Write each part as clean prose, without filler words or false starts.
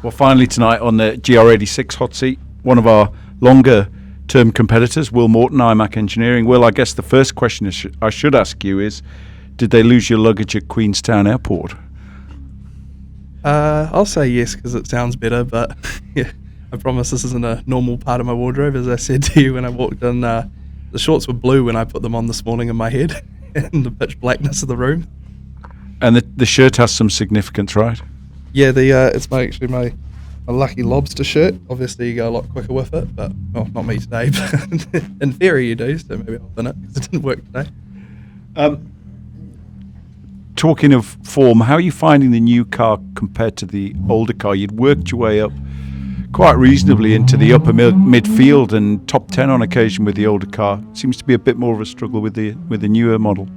Well, finally tonight on the GR86 hot seat, one of our longer-term competitors, Will Morton, iMac Engineering. Will, I guess the first question I should ask you is, did they lose your luggage at Queenstown Airport? I'll say yes because it sounds better, but yeah, I promise this isn't a normal part of my wardrobe. As I said to you when I walked in, the shorts were blue when I put them on this morning in my head in the pitch blackness of the room. And the shirt has some significance, right? Yeah, it's my lucky lobster shirt. Obviously, you go a lot quicker with it, but well, not me today. But in theory, you do. So maybe I'll bin it because it didn't work today. Talking of form, how are you finding the new car compared to the older car? You'd worked your way up quite reasonably into the upper midfield and top 10 on occasion with the older car. Seems to be a bit more of a struggle with the newer model.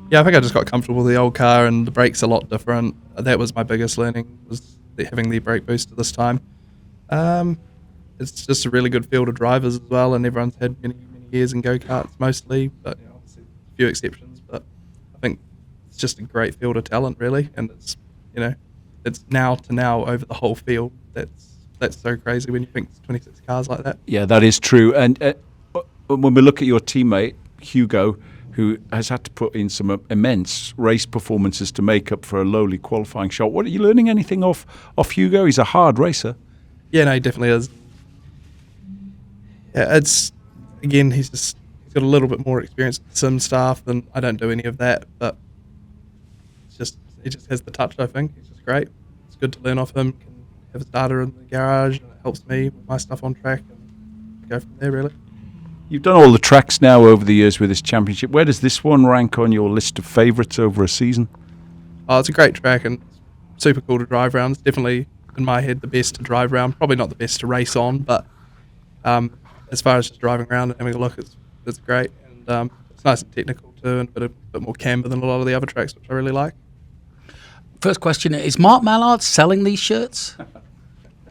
Yeah, I think I just got comfortable with the old car, and the brake's a lot different. That was my biggest learning, was having the brake booster this time. It's just a really good field of drivers as well, and everyone's had many years in go-karts mostly, but obviously a few exceptions. But I think it's just a great field of talent, really, and it's now to now over the whole field. That's so crazy when you think it's 26 cars like that. Yeah, that is true. And when we look at your teammate Hugo, who has had to put in some immense race performances to make up for a lowly qualifying shot. What are you learning anything off Hugo? He's a hard racer. Yeah, no, he definitely is. Yeah, he's got a little bit more experience with sim stuff, and I don't do any of that, but he just has the touch, I think. He's just great. It's good to learn off him. Can have his data in the garage, and it helps me with my stuff on track, and go from there, really. You've done all the tracks now over the years with this championship. Where does this one rank on your list of favourites over a season? Oh, it's a great track and super cool to drive around. It's definitely, in my head, the best to drive around. Probably not the best to race on, but as far as just driving around and having a look, it's great. And it's nice and technical too, and a bit more camber than a lot of the other tracks, which I really like. First question, is Mark Mallard selling these shirts?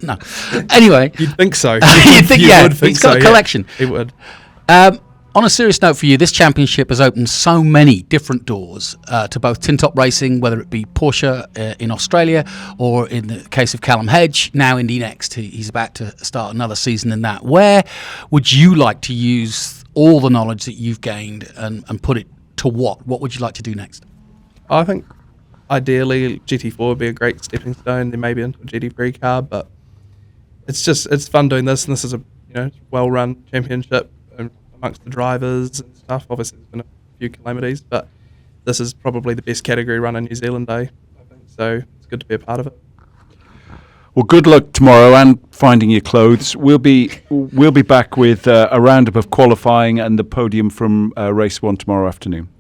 No. Anyway. You'd think so. You'd think, you yeah. would think He's got so, a collection. Yeah, he would. On a serious note for you, this championship has opened so many different doors to both tin-top racing, whether it be Porsche in Australia or in the case of Callum Hedge, now Indy Next. He's about to start another season in that. Where would you like to use all the knowledge that you've gained and put it to what? What would you like to do next? I think ideally GT4 would be a great stepping stone, then maybe into a GT3 car, but it's fun doing this, and this is a well-run championship amongst the drivers and stuff. Obviously, there's been a few calamities, but this is probably the best category run in New Zealand, I think. So it's good to be a part of it. Well, good luck tomorrow and finding your clothes. We'll be back with a roundup of qualifying and the podium from race 1 tomorrow afternoon.